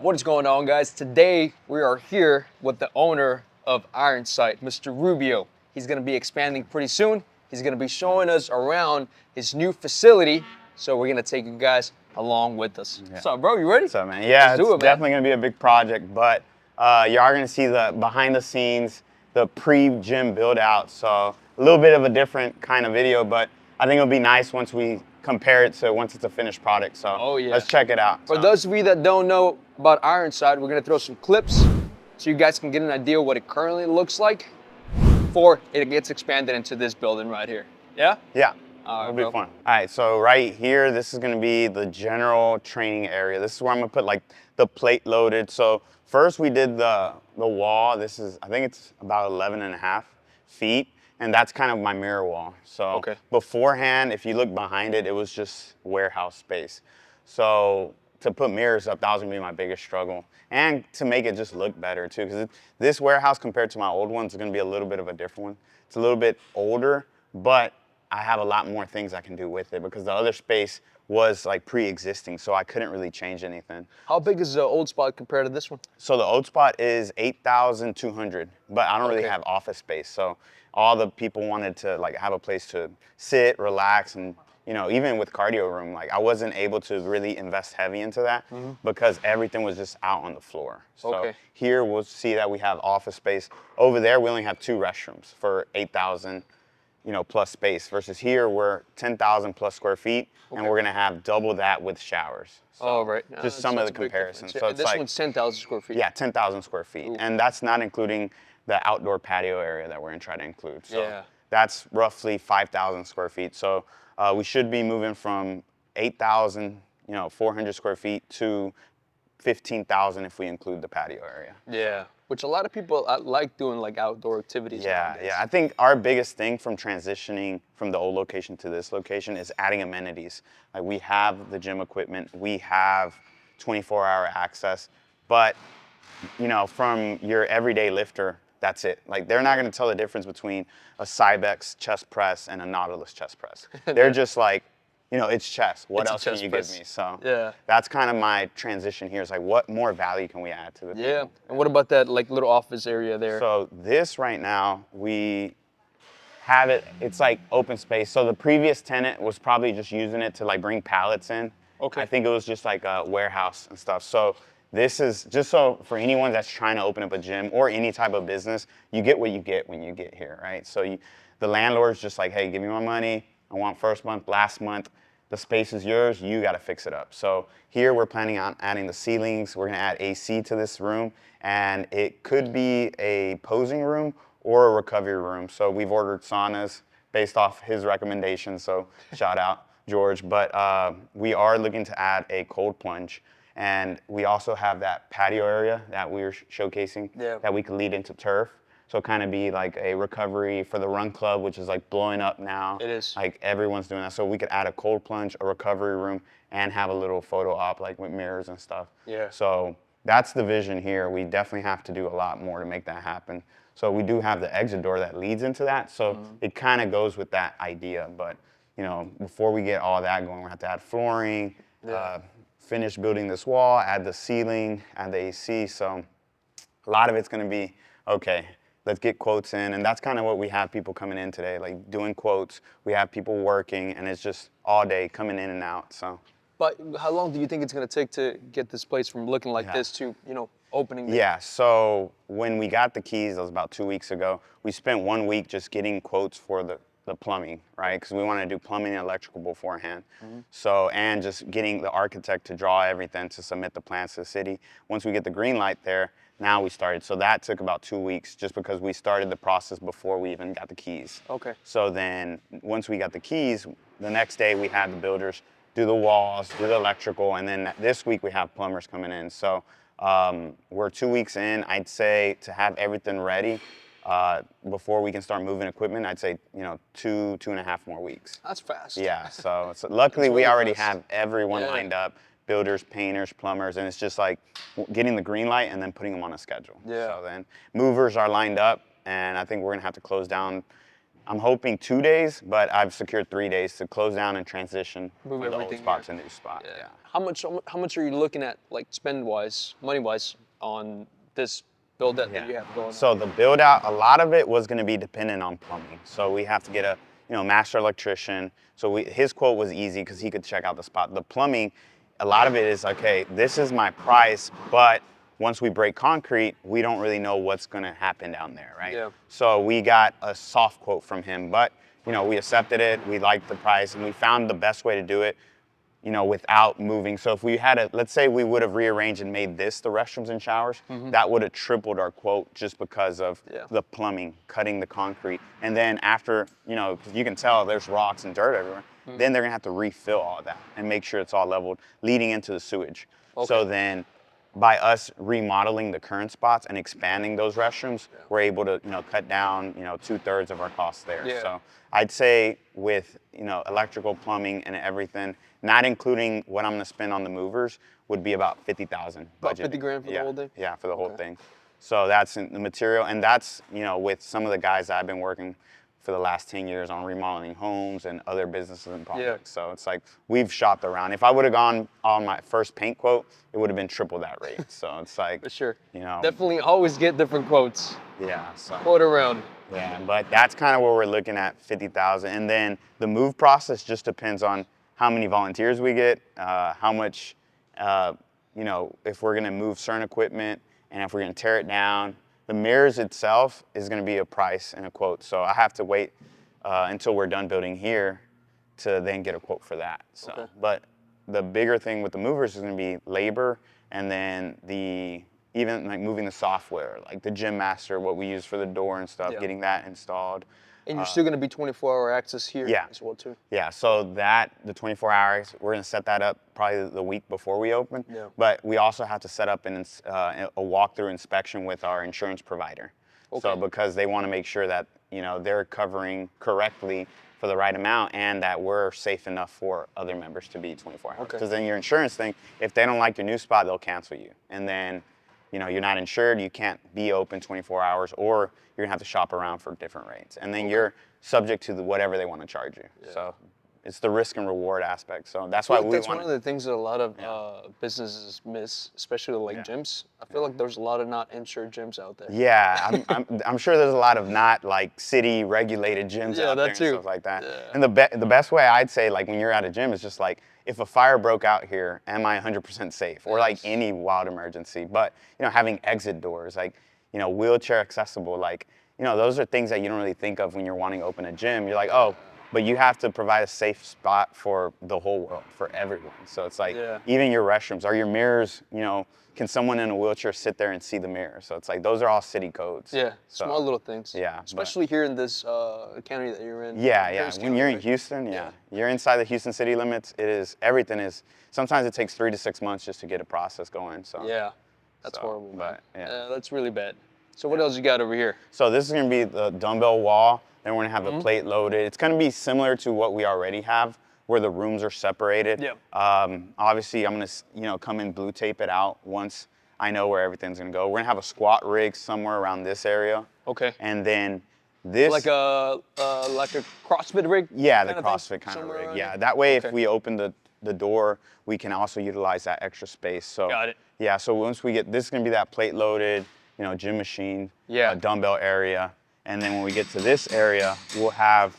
What is going on, guys? Today we are here with the owner of Iron Sight, Mr. Rubio. He's going to be expanding pretty soon. He's going to be showing us around his new facility. So we're going to take you guys along with us. Yeah. What's up, bro? You ready? What's up, man? Yeah, Let's do it's it, man. definitely going to be a big project, but you are going to see the behind the scenes, the pre-gym build out. So a little bit of a different kind of video, but I think it'll be nice once we compare it to once it's a finished product. So let's check it out. For those of you that don't know about Iron Sight, we're going to throw some clips so you guys can get an idea what it currently looks like before it gets expanded into this building right here. Yeah? Yeah. All right, It'll be fun. All right, so right here, this is gonna be the general training area. This is where I'm gonna put like the plate loaded. So first we did the wall. This is, I think it's about 11.5 feet, and that's kind of my mirror wall. So beforehand, if you look behind it, it was just warehouse space. So to put mirrors up, that was gonna be my biggest struggle. And to make it just look better too, because this warehouse compared to my old ones is gonna be a little bit of a different one. It's a little bit older, but I have a lot more things I can do with it because the other space was like pre-existing, so I couldn't really change anything. How big is the old spot compared to this one? So the old spot is 8,200, but I don't really have office space. So all the people wanted to like have a place to sit, relax, and you know, even with cardio room, like I wasn't able to really invest heavy into that because everything was just out on the floor. So here we'll see that we have office space. Over there, we only have 2 restrooms for 8,000. Plus space versus here we're 10,000 plus square feet and we're gonna have double that with showers. So right. just some of the comparisons. So it's this like, one's 10,000 square feet. Yeah, 10,000 square feet. And that's not including the outdoor patio area that we're gonna try to include. So that's roughly 5,000 square feet. So we should be moving from 8,000, 400 square feet to 15,000 if we include the patio area. Yeah. Which a lot of people like doing like outdoor activities. Nowadays. Yeah. I think our biggest thing from transitioning from the old location to this location is adding amenities. Like we have the gym equipment, we have 24-hour access, but from your everyday lifter, that's it. Like they're not gonna tell the difference between a Cybex chest press and a Nautilus chest press. They're just like, it's chest. What else can you give me? So that's kind of my transition here. Is like, what more value can we add to the people? And what about that like little office area there? So this right now, we have it, it's like open space. So the previous tenant was probably just using it to like bring pallets in. I think it was just like a warehouse and stuff. So this is just so for anyone that's trying to open up a gym or any type of business, you get what you get when you get here, right? So the landlord's just like, hey, give me my money. I want first month, last month. The space is yours, you gotta fix it up. So here we're planning on adding the ceilings. We're gonna add AC to this room, and it could be a posing room or a recovery room. So we've ordered saunas based off his recommendations, so shout out George. But we are looking to add a cold plunge, and we also have that patio area that we were showcasing that we could lead into turf. So kind of be like a recovery for the run club, which is like blowing up now. It is. Like everyone's doing that. So we could add a cold plunge, a recovery room, and have a little photo op like with mirrors and stuff. So that's the vision here. We definitely have to do a lot more to make that happen. So we do have the exit door that leads into that. So it kind of goes with that idea. But before we get all that going, we have to add flooring, finish building this wall, add the ceiling, add the AC. So a lot of it's going to be, okay, let's get quotes in, and that's kind of what we have people coming in today, like doing quotes. We have people working, and it's just all day coming in and out. So. But how long do you think it's going to take to get this place from looking like this to, opening? Yeah, so when we got the keys, that was about 2 weeks ago, we spent 1 week just getting quotes for the plumbing, right? Because we wanted to do plumbing and electrical beforehand. So, and just getting the architect to draw everything to submit the plans to the city. Once we get the green light there, now we started. So that took about 2 weeks just because we started the process before we even got the keys. So then once we got the keys, the next day we had the builders do the walls, do the electrical, and then this week we have plumbers coming in. So we're 2 weeks in. I'd say to have everything ready before we can start moving equipment, I'd say, 2.5 more weeks. That's fast. Yeah, so luckily we already have everyone lined up, builders, painters, plumbers, and it's just like getting the green light and then putting them on a schedule. So then movers are lined up, and I think we're gonna have to close down I'm hoping 2 days, but I've secured 3 days to close down and transition Move from the old everything spot here. to the new spot. Yeah. How much are you looking at, like spend wise, money wise, on this build that you have going on? So the build out, a lot of it was going to be dependent on plumbing. So we have to get a master electrician. So his quote was easy because he could check out the spot. The plumbing, a lot of it is okay. This is my price, but once we break concrete, we don't really know what's going to happen down there, right? Yeah. So we got a soft quote from him, but we accepted it. We liked the price, and we found the best way to do it, without moving. So if we had let's say we would have rearranged and made this the restrooms and showers, that would have tripled our quote just because of the plumbing, cutting the concrete. And then after, 'cause you can tell there's rocks and dirt everywhere, then they're gonna have to refill all that and make sure it's all leveled leading into the sewage. Okay. So then by us remodeling the current spots and expanding those restrooms, we're able to, cut down, 2/3 of our costs there. Yeah. So I'd say with, electrical, plumbing, and everything, not including what I'm gonna spend on the movers, would be about 50,000 About budget. 50 grand for the whole thing? Yeah, for the whole thing. So that's in the material, and that's, with some of the guys that I've been working for the last 10 years on remodeling homes and other businesses and projects. So it's like we've shopped around. If I would have gone on my first paint quote, it would have been triple that rate. So it's like, For sure. know. Definitely always get different quotes. Yeah. So. Quote around. Yeah, but that's kind of where we're looking at 50,000, and then the move process just depends on how many volunteers we get, how much, if we're gonna move certain equipment, and if we're gonna tear it down. The mirrors itself is gonna be a price and a quote, so I have to wait until we're done building here to then get a quote for that. So, but the bigger thing with the movers is gonna be labor, and then even like moving the software, like the Gym Master, what we use for the door and stuff, getting that installed. And you're still going to be 24-hour access here as well too? Yeah, so the 24 hours, we're going to set that up probably the week before we open. Yeah. But we also have to set up a walkthrough inspection with our insurance provider. Okay. So because they want to make sure that, they're covering correctly for the right amount and that we're safe enough for other members to be 24 hours. Because then your insurance thing, if they don't like your new spot, they'll cancel you. And then you're not insured, you can't be open 24 hours, or you're gonna have to shop around for different rates. And then you're subject to whatever they want to charge you. Yeah. So it's the risk and reward aspect. So that's why that's one of the things that a lot of businesses miss, especially like gyms. I feel like there's a lot of not insured gyms out there. Yeah, I'm sure there's a lot of not like city regulated gyms out there and stuff like that. Yeah. And the best way I'd say, like when you're at a gym, is just like, if a fire broke out here, am I 100% safe? Or like any wild emergency. But having exit doors, like wheelchair accessible, like those are things that you don't really think of when you're wanting to open a gym. You're like, oh, but you have to provide a safe spot for the whole world, for everyone. So it's like, even your restrooms, are your mirrors, can someone in a wheelchair sit there and see the mirror? So it's like, those are all city codes. Yeah, so, small little things. Yeah. Especially here in this county that you're in. Yeah. When you're in Houston, you're inside the Houston city limits, everything is, sometimes it takes 3 to 6 months just to get a process going. So yeah, that's horrible, man. But, that's really bad. So what else you got over here? So this is gonna be the dumbbell wall. Then we're gonna have the plate loaded. It's gonna be similar to what we already have, where the rooms are separated. Yep. Obviously, I'm gonna, come and blue tape it out once I know where everything's gonna go. We're gonna have a squat rig somewhere around this area. Okay. And then this. Like a CrossFit rig? Yeah, the CrossFit kind of rig. Yeah, that way if we open the door, we can also utilize that extra space. So. Got it. Yeah, so once we get, this is gonna be that plate loaded, gym machine, dumbbell area. And then when we get to this area, we'll have,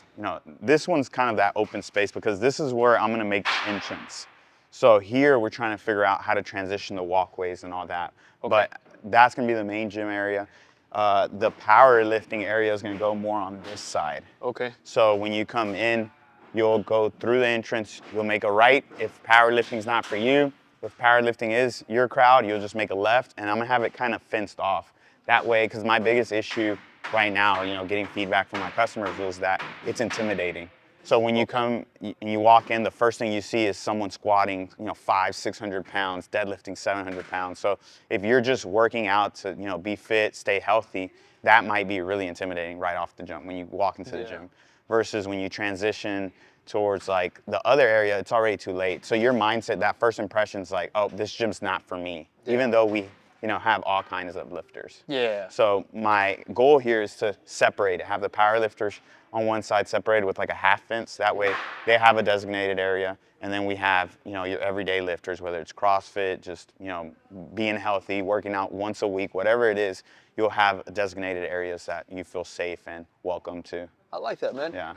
this one's kind of that open space because this is where I'm gonna make the entrance. So here we're trying to figure out how to transition the walkways and all that. Okay. But that's gonna be the main gym area. The powerlifting area is gonna go more on this side. Okay. So when you come in, you'll go through the entrance, you'll make a right if powerlifting's not for you. If powerlifting is your crowd, you'll just make a left, and I'm gonna have it kind of fenced off. That way, because my biggest issue right now, getting feedback from my customers is that it's intimidating. So when you come and you walk in, the first thing you see is someone squatting, 500-600 pounds, deadlifting 700 pounds. So if you're just working out to, be fit, stay healthy, that might be really intimidating right off the jump when you walk into the gym. Versus when you transition towards like the other area, it's already too late. So your mindset, that first impression is like, oh, this gym's not for me. Even though we have all kinds of lifters. Yeah. So my goal here is to separate it, have the power lifters on one side separated with like a half fence. That way they have a designated area. And then we have, your everyday lifters, whether it's CrossFit, just, being healthy, working out once a week, whatever it is, you'll have designated areas that you feel safe and welcome to. I like that, man. Yeah.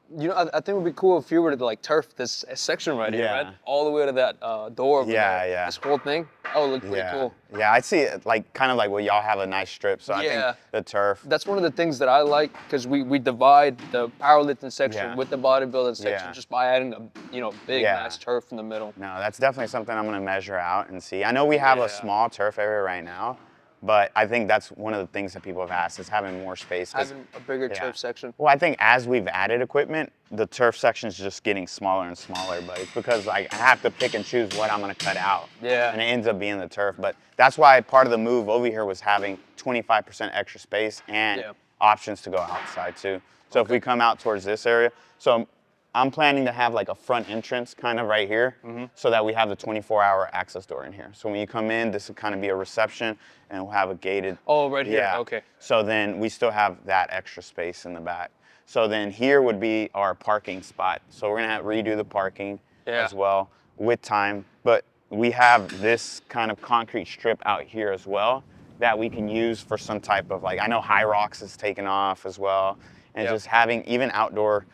I think it would be cool if you were to like turf this section right here, right? All the way to that door over there. Yeah. This whole thing. That would look pretty cool. Yeah, I see it like kind of like where y'all have a nice strip. So I think the turf. That's one of the things that I like because we divide the powerlifting section with the bodybuilding section just by adding a big nice turf in the middle. No, that's definitely something I'm gonna measure out and see. I know we have a small turf area right now, but I think that's one of the things that people have asked is having more space. Having a bigger turf section. Well, I think as we've added equipment, the turf section is just getting smaller and smaller, but it's because like I have to pick and choose what I'm gonna cut out. Yeah. And it ends up being the turf. But that's why part of the move over here was having 25% extra space and options to go outside too. So if we come out towards this area, so I'm planning to have like a front entrance kind of right here so that we have the 24-hour access door in here. So when you come in, this will kind of be a reception and we'll have a gated. Oh, right here, okay. So then we still have that extra space in the back. So then here would be our parking spot. So we're gonna have redo the parking as well with time. But we have this kind of concrete strip out here as well that we can use for some type of like, I know High Rocks is taken off as well. And just having even outdoor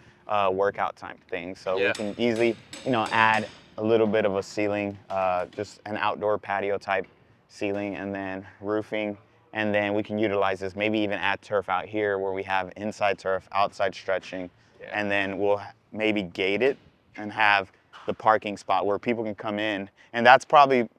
workout type things. So we can easily, add a little bit of a ceiling, just an outdoor patio type ceiling and then roofing. And then we can utilize this, maybe even add turf out here where we have inside turf, outside stretching. And then we'll maybe gate it and have the parking spot where people can come in. And that's probably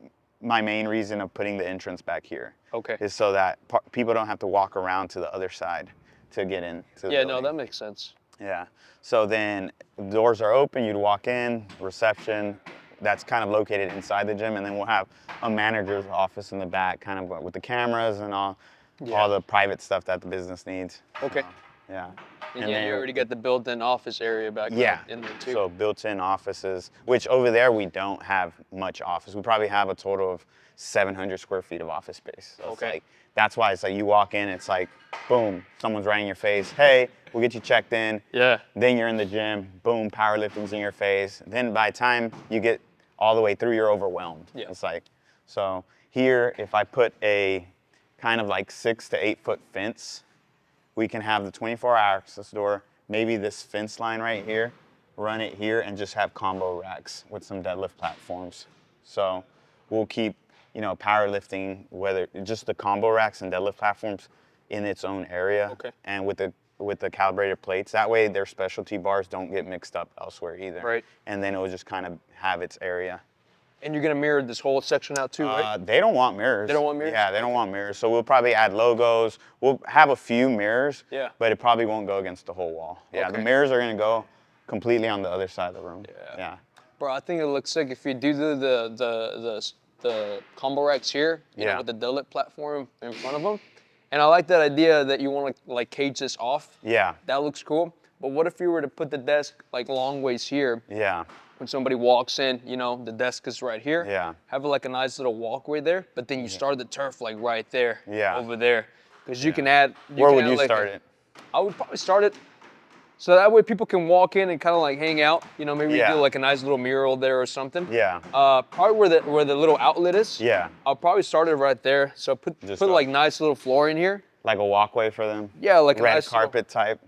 my main reason of putting the entrance back here. Okay. Is so that people don't have to walk around to the other side to get in. To the building. No, that makes sense. Yeah. So then doors are open, you'd walk in, reception, that's kind of located inside the gym, and then we'll have a manager's office in the back, kind of with the cameras and all the private stuff that the business needs. Okay. Yeah. And you already got the built-in office area back in there too. So built-in offices, which over there we don't have much office. We probably have a total of 700 square feet of office space. So it's like, that's why it's like you walk in, it's like, boom, someone's right in your face. Hey, we'll get you checked in. Yeah. Then you're in the gym, boom, powerlifting's in your face. Then by the time you get all the way through, you're overwhelmed. Yeah. It's like, so here, if I put a kind of like 6 to 8 foot fence, we can have the 24-hour access door, maybe this fence line right here, run it here and just have combo racks with some deadlift platforms. So we'll keep, powerlifting, whether just the combo racks and deadlift platforms in its own area. Okay. And with the calibrated plates. That way their specialty bars don't get mixed up elsewhere either. Right. And then it will just kind of have its area. And you're gonna mirror this whole section out too, right? They don't want mirrors. They don't want mirrors? Yeah, they don't want mirrors. So we'll probably add logos. We'll have a few mirrors, but it probably won't go against the whole wall. Yeah, the mirrors are gonna go completely on the other side of the room. Yeah. Bro, I think it looks sick if you do the combo racks here, with the deadlift platform in front of them. And I like that idea that you want to like cage this off. Yeah. That looks cool. But what if you were to put the desk like long ways here? Yeah. When somebody walks in, the desk is right here. Yeah. Have like a nice little walkway there, but then you start the turf like right there. Yeah. Over there. Because you can add. Where would you start it? I would probably start it so that way people can walk in and kind of like hang out. Maybe you do like a nice little mural there or something. Yeah. Probably where the little outlet is. Yeah. I'll probably start it right there. So put like nice little flooring here. Like a walkway for them. Yeah, like red a nice carpet type.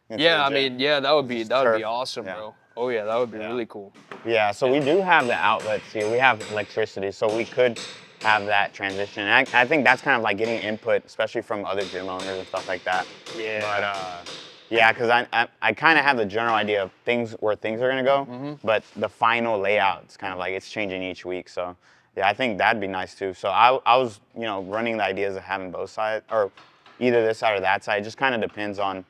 Yeah, I mean, that would be awesome, yeah. bro. Oh yeah, that would be really cool. Yeah, so we do have the outlets here. We have electricity, so we could have that transition. And I think that's kind of like getting input, especially from other gym owners and stuff like that. Yeah. But yeah, because I kind of have the general idea of where things are gonna go, but the final layout is kind of like it's changing each week. So yeah, I think that'd be nice too. So I was running the ideas of having both sides or either this side or that side. It just kind of depends on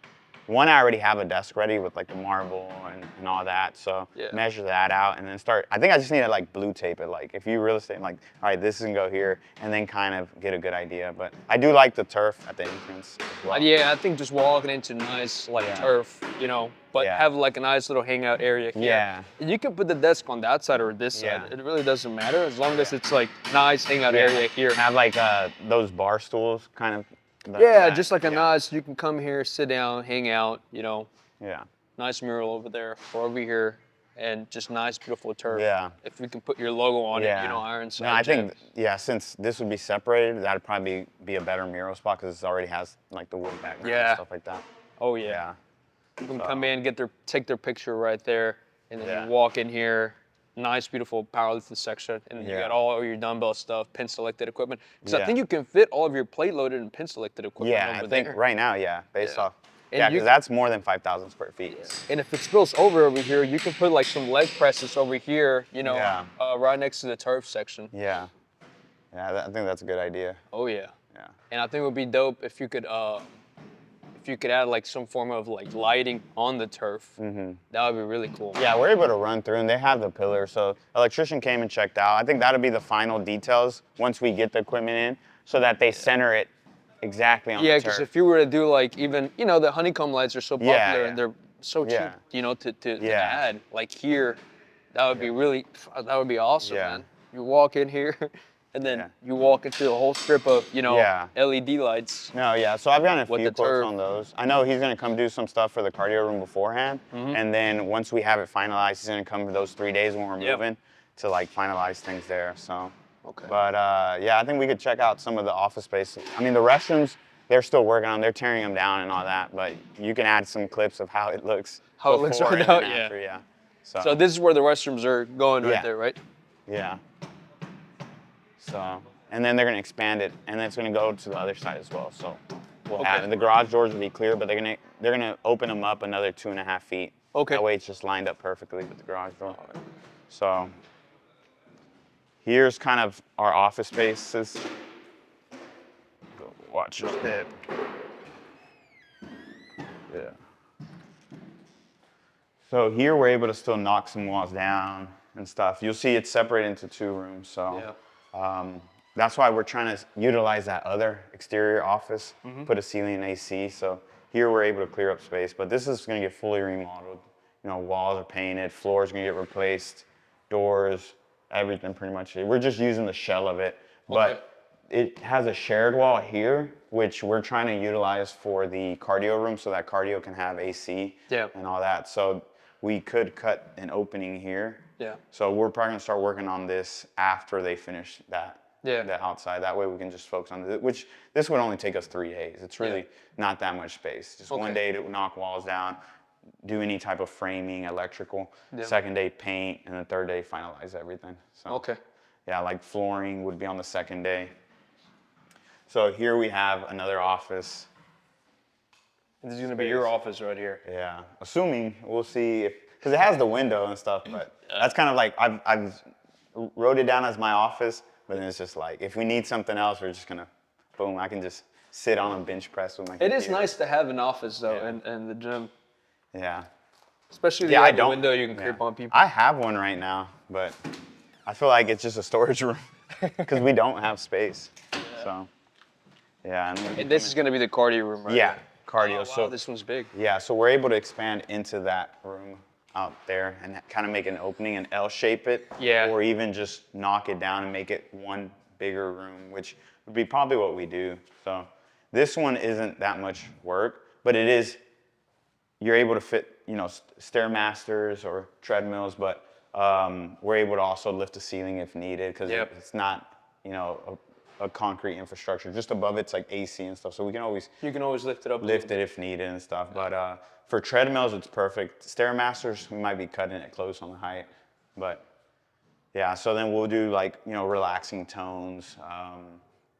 one, I already have a desk ready with like the marble and all that. So measure that out and then start. I think I just need to like blue tape it. Like if you real estate, like, all right, this is gonna go here, and then kind of get a good idea. But I do like the turf at the entrance as well. Yeah, I think just walking into nice like turf, you know, but have like a nice little hangout area here. Yeah. And you can put the desk on that side or this side. It really doesn't matter as long as it's like nice hangout area here. Have like those bar stools kind of. Just like a nice, you can come here, sit down, hang out, you know. Yeah. Nice mural over there or over here, and just nice, beautiful turf. Yeah. If we can put your logo on it, you know, Ironside. No, I think, since this would be separated, that'd probably be a better mural spot because it already has like the wood background and stuff like that. Oh, yeah. You can come in, take their picture right there, and then you walk in here. Nice, beautiful powerlifting section, and you got all your dumbbell stuff, pin selected equipment. Because I think you can fit all of your plate loaded and pin selected equipment over there. I think right now, based off. Because that's more than 5,000 square feet. And if it spills over here, you can put like some leg presses over here, you know, right next to the turf section. Yeah, I think that's a good idea. Oh yeah. Yeah. And I think it would be dope if you could add like some form of like lighting on the turf. That would be really cool. Yeah, we're able to run through, and they have the pillar. So electrician came and checked out. I think that'll be the final details once we get the equipment in, so that they center it exactly on the turf. Yeah, because if you were to do like even, you know, the honeycomb lights are so popular and they're so cheap, you know, to add like here, that would be really, that would be awesome, man. You walk in here and then you walk into a whole strip of, you know, LED lights. No, so I've gotten a few quotes on those. I know he's gonna come do some stuff for the cardio room beforehand, and then once we have it finalized, he's gonna come for those 3 days when we're moving to like finalize things there, so. Okay. But I think we could check out some of the office space. I mean, the restrooms, they're still working on. They're tearing them down and all that. But you can add some clips of how it looks. How it looks right now, yeah. So this is where the restrooms are going right there, right? Yeah. So, and then they're gonna expand it, and then it's gonna go to the other side as well. So we'll have, and the garage doors will be clear, but they're gonna open them up another 2.5 feet. Okay. That way it's just lined up perfectly with the garage door. So. Here's kind of our office spaces. Watch your step. Yeah. So here we're able to still knock some walls down and stuff. You'll see it's separated into 2 rooms. So that's why we're trying to utilize that other exterior office, put a ceiling and AC. So here we're able to clear up space, but this is gonna get fully remodeled. You know, walls are painted, floors are gonna get replaced, doors, everything pretty much. We're just using the shell of it, but it has a shared wall here, which we're trying to utilize for the cardio room so that cardio can have AC and all that. So we could cut an opening here. Yeah. So we're probably gonna start working on this after they finish that. The outside. That way we can just focus on this, which this would only take us 3 days. It's really not that much space. Just 1 day to knock walls down, do any type of framing, electrical. Second day paint, and the third day finalize everything. So, like flooring would be on the second day. So here we have another office. This is gonna be your office right here. Yeah, assuming, we'll see if, because it has the window and stuff, but that's kind of like, I've wrote it down as my office, but then it's just like, if we need something else, we're just gonna, boom, I can just sit on a bench press with my computer. It is nice to have an office though, and the gym. Yeah. Especially the window you can creep on people. I have one right now, but I feel like it's just a storage room because we don't have space. So, And this is going to be the cardio room, right? Yeah, cardio. Oh, wow, so this one's big. Yeah, so we're able to expand into that room out there and kind of make an opening and L-shape it. Yeah. Or even just knock it down and make it one bigger room, which would be probably what we do. So this one isn't that much work, but it is. You're able to fit, you know, Stairmasters or treadmills, but we're able to also lift the ceiling if needed because it's not, you know, a concrete infrastructure. Just above it's like AC and stuff, so we can always lift it up. Lift it if needed and stuff. But for treadmills, it's perfect. Stairmasters, we might be cutting it close on the height, but yeah. So then we'll do like, you know, relaxing tones.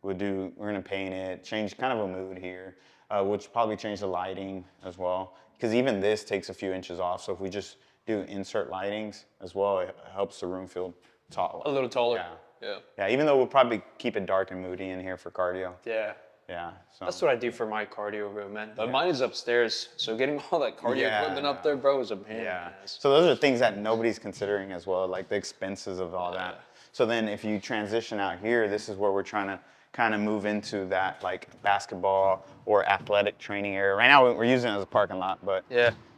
We're gonna paint it, change kind of a mood here. Which probably change the lighting as well. Because even this takes a few inches off. So if we just do insert lightings as well, it helps the room feel taller. A little taller. Yeah, even though we'll probably keep it dark and moody in here for cardio. Yeah. Yeah. So. That's what I do for my cardio room, man. But mine is upstairs, so getting all that cardio equipment up there, bro, is a pain in the ass. So those are things that nobody's considering as well, like the expenses of all that. So then if you transition out here, this is where we're trying to kind of move into that like basketball or athletic training area. Right now we're using it as a parking lot, but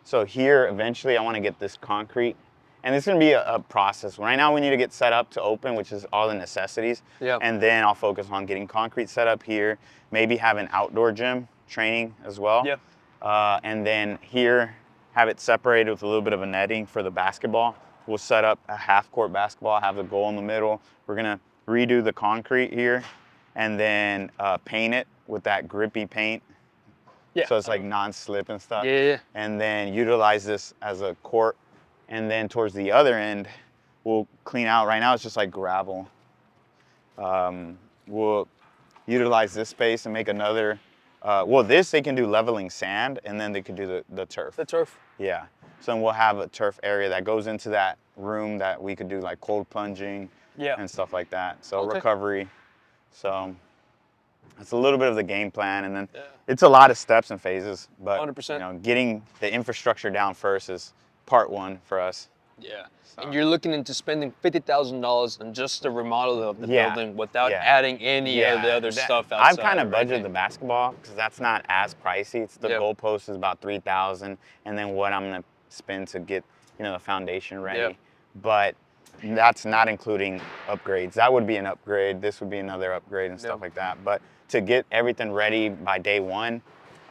so here eventually I want to get this concrete. And it's going to be a process. Right now we need to get set up to open, which is all the necessities. And then I'll focus on getting concrete set up here, maybe have an outdoor gym training as well. And then here, have it separated with a little bit of a netting for the basketball. We'll set up a half-court basketball, have the goal in the middle. We're going to redo the concrete here and then paint it with that grippy paint. So it's like non-slip and stuff. And then utilize this as a court. And then towards the other end, we'll clean out. Right now it's just like gravel. We'll utilize this space and make another, well, this they can do leveling sand, and then they can do the turf. The turf? Yeah. So then we'll have a turf area that goes into that room that we could do like cold plunging and stuff like that. So recovery. So it's a little bit of the game plan, and then it's a lot of steps and phases. But 100%. you know, getting the infrastructure down first is part one for us. So. And you're looking into spending $50,000 on just the remodel of the building without adding any of the other stuff outside. I've kind of budgeted the basketball because that's not as pricey. It's the goalpost is about $3,000, and then what I'm gonna spend to get the foundation ready. But that's not including upgrades. That would be an upgrade. This would be another upgrade and stuff like that. But to get everything ready by day one,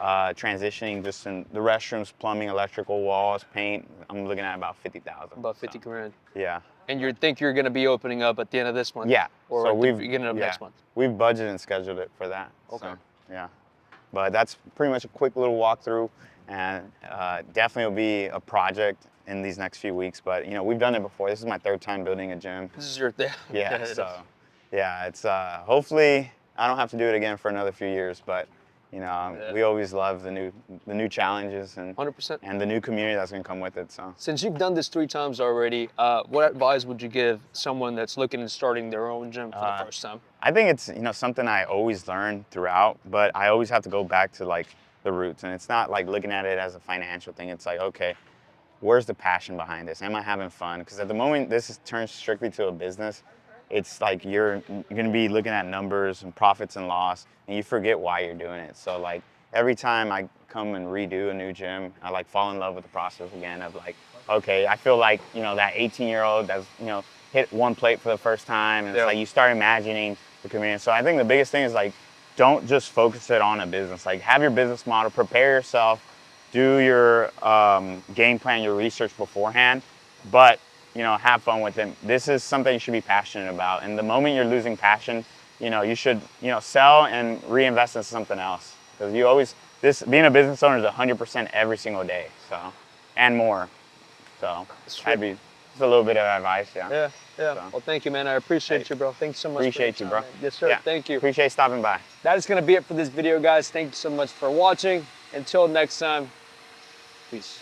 transitioning just in the restrooms, plumbing, electrical, walls, paint, I'm looking at about 50,000. About 50 grand. Yeah. And you think you're going to be opening up at the end of this month? Or so at the beginning of next month? We've budgeted and scheduled it for that. So, yeah. But that's pretty much a quick little walkthrough, and definitely will be a project in these next few weeks. But we've done it before. This is my third time building a gym. This is your thing. It's hopefully I don't have to do it again for another few years, but we always love the new challenges and 100%. and the new community that's gonna come with it. So since you've done this 3 times already, what advice would you give someone that's looking at starting their own gym for the first time? I think it's something I always learn throughout, but I always have to go back to like the roots, and it's not like looking at it as a financial thing. It's like, okay, where's the passion behind this? Am I having fun? Because at the moment this turns strictly to a business. It's like you're going to be looking at numbers and profits and loss, and you forget why you're doing it. So like every time I come and redo a new gym, I like fall in love with the process again of like, okay, I feel like, that 18-year-old that's, hit one plate for the first time, and it's like you start imagining the community. So I think the biggest thing is like, don't just focus it on a business. Like have your business model, prepare yourself, do your game plan, your research beforehand, but have fun with it. This is something you should be passionate about. And the moment you're losing passion, you should, sell and reinvest in something else. Because being a business owner is 100% every single day. So, and more. So that'd be just a little bit of advice. So. Well, thank you, man. I appreciate you, bro. Thanks so much. Appreciate you, bro. Yes, sir. Thank you. Appreciate stopping by. That is going to be it for this video, guys. Thank you so much for watching. Until next time, peace.